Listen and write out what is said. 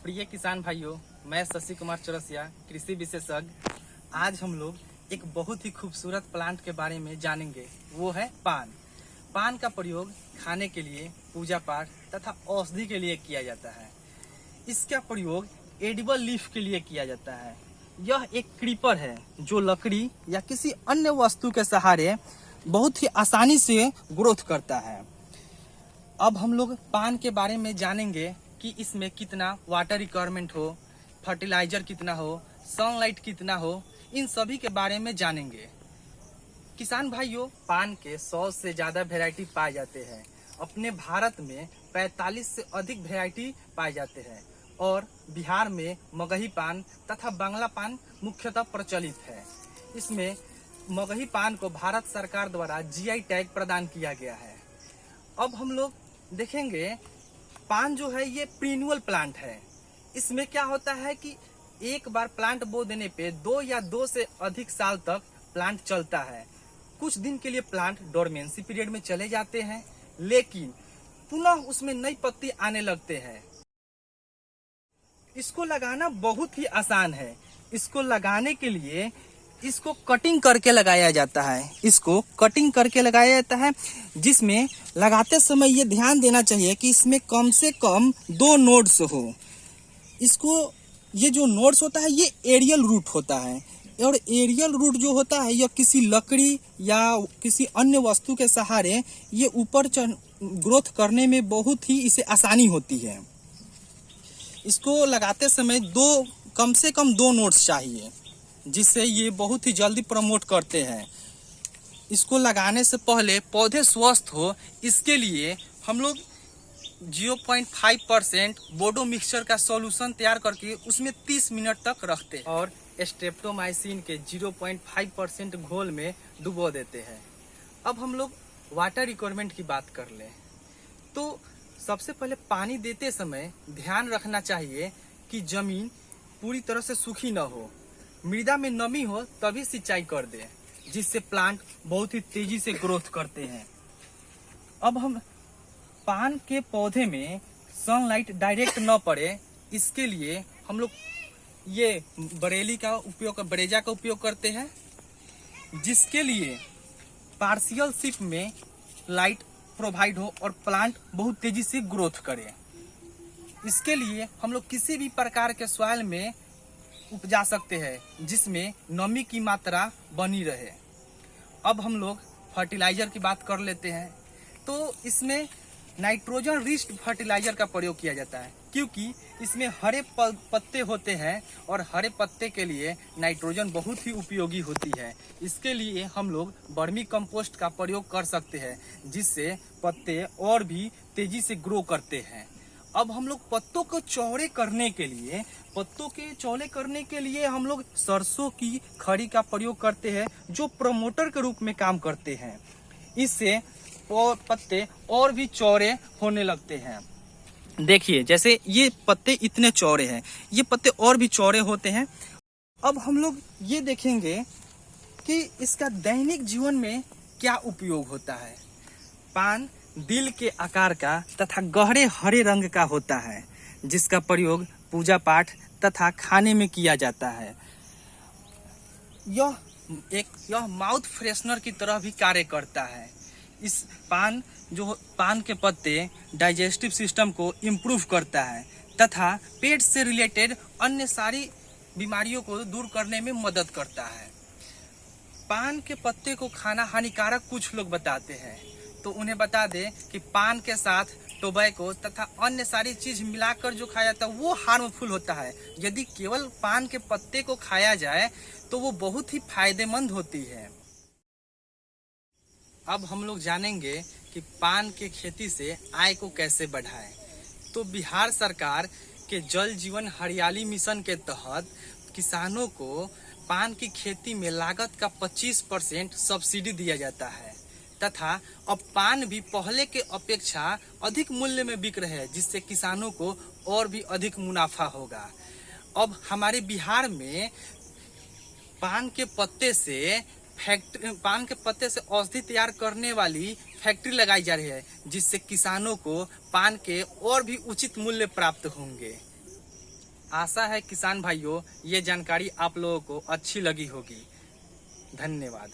प्रिय किसान भाइयों, मैं शशि कुमार चौरसिया, कृषि विशेषज्ञ। आज हम लोग एक बहुत ही खूबसूरत प्लांट के बारे में जानेंगे। वो है पान। पान का प्रयोग खाने के लिए, पूजा पाठ तथा औषधि के लिए किया जाता है। इसका प्रयोग एडिबल लीफ के लिए किया जाता है। यह एक क्रीपर है जो लकड़ी या किसी अन्य वस्तु के सहारे बहुत ही आसानी से ग्रोथ करता है। अब हम लोग पान के बारे में जानेंगे कि इसमें कितना वाटर रिक्वायरमेंट हो, फर्टिलाइजर कितना हो, सनलाइट कितना हो, इन सभी के बारे में जानेंगे। किसान भाइयों, पान के 100 से ज़्यादा वैरायटी पाए जाते हैं। अपने भारत में 45 से अधिक वैरायटी पाए जाते हैं और बिहार में मगही पान तथा बांग्ला पान मुख्यतः प्रचलित है। इसमें मगही पान को भारत सरकार द्वारा जीआई टैग प्रदान किया गया है। अब हम लोग देखेंगे, पान जो है ये प्रीन्युअल प्लांट है। इसमें क्या होता है कि एक बार प्लांट बो देने पे 2 या 2 से अधिक साल तक प्लांट चलता है। कुछ दिन के लिए प्लांट डोरमेंसी पीरियड में चले जाते हैं, लेकिन पुनः उसमें नई पत्ती आने लगते हैं। इसको लगाना बहुत ही आसान है। इसको लगाने के लिए इसको कटिंग करके लगाया जाता है। इसको कटिंग करके लगाया जाता है, जिसमें लगाते समय ये ध्यान देना चाहिए कि इसमें कम से कम 2 नोड्स हो। इसको ये जो नोड्स होता है ये एरियल रूट होता है, और एरियल रूट जो होता है यह किसी लकड़ी या किसी अन्य वस्तु के सहारे ये ऊपर ग्रोथ करने में बहुत ही इसे आसानी होती है। इसको लगाते समय कम से कम 2 नोड्स चाहिए, जिससे ये बहुत ही जल्दी प्रमोट करते हैं। इसको लगाने से पहले पौधे स्वस्थ हो, इसके लिए हम लोग 0.5% बोडो मिक्सचर का सॉल्यूशन तैयार करके उसमें 30 मिनट तक रखते हैं और स्ट्रेप्टोमाइसिन के 0.5% घोल में डुबो देते हैं। अब हम लोग वाटर रिक्वायरमेंट की बात कर लें तो सबसे पहले पानी देते समय ध्यान रखना चाहिए कि जमीन पूरी तरह से सूखी न हो, मृदा में नमी हो तभी सिंचाई कर दे, जिससे प्लांट बहुत ही तेजी से ग्रोथ करते हैं। अब हम पान के पौधे में सनलाइट डायरेक्ट न पड़े, इसके लिए हम लोग ये ब्रेजा का उपयोग करते हैं, जिसके लिए पार्शियल शिफ्ट में लाइट प्रोवाइड हो और प्लांट बहुत तेजी से ग्रोथ करे। इसके लिए हम लोग किसी भी प्रकार के सॉइल में उपजा सकते हैं जिसमें नमी की मात्रा बनी रहे। अब हम लोग फर्टिलाइजर की बात कर लेते हैं तो इसमें नाइट्रोजन रिच्ड फर्टिलाइजर का प्रयोग किया जाता है, क्योंकि इसमें हरे पत्ते होते हैं और हरे पत्ते के लिए नाइट्रोजन बहुत ही उपयोगी होती है। इसके लिए हम लोग वर्मी कंपोस्ट का प्रयोग कर सकते हैं, जिससे पत्ते और भी तेजी से ग्रो करते हैं। अब हम लोग पत्तों को चौड़े करने के लिए हम लोग सरसों की खड़ी का प्रयोग करते हैं, जो प्रमोटर के रूप में काम करते हैं। इससे पत्ते और भी चौड़े होने लगते हैं। देखिए, जैसे ये पत्ते इतने चौड़े हैं, ये पत्ते और भी चौड़े होते हैं। अब हम लोग ये देखेंगे कि इसका दैनिक जीवन में क्या उपयोग होता है। पान दिल के आकार का तथा गहरे हरे रंग का होता है, जिसका प्रयोग पूजा पाठ तथा खाने में किया जाता है। यह माउथ फ्रेशनर की तरह भी कार्य करता है। इस पान के पत्ते डाइजेस्टिव सिस्टम को इम्प्रूव करता है तथा पेट से रिलेटेड अन्य सारी बीमारियों को दूर करने में मदद करता है। पान के पत्ते को खाना हानिकारक कुछ लोग बताते हैं, तो उन्हें बता दें कि पान के साथ टोबैको तथा अन्य सारी चीज मिलाकर जो खाया जाता है वो हार्मफुल होता है। यदि केवल पान के पत्ते को खाया जाए तो वो बहुत ही फायदेमंद होती है। अब हम लोग जानेंगे कि पान के खेती से आय को कैसे बढ़ाएं। तो बिहार सरकार के जल जीवन हरियाली मिशन के तहत किसानों को पान की खेती में लागत का 25% सब्सिडी दिया जाता है तथा अब पान भी पहले के अपेक्षा अधिक मूल्य में बिक रहे हैं, जिससे किसानों को और भी अधिक मुनाफा होगा। अब हमारे बिहार में पान के पत्ते से औषधि तैयार करने वाली फैक्ट्री लगाई जा रही है, जिससे किसानों को पान के और भी उचित मूल्य प्राप्त होंगे। आशा है किसान भाइयों ये जानकारी आप लोगों को अच्छी लगी होगी। धन्यवाद।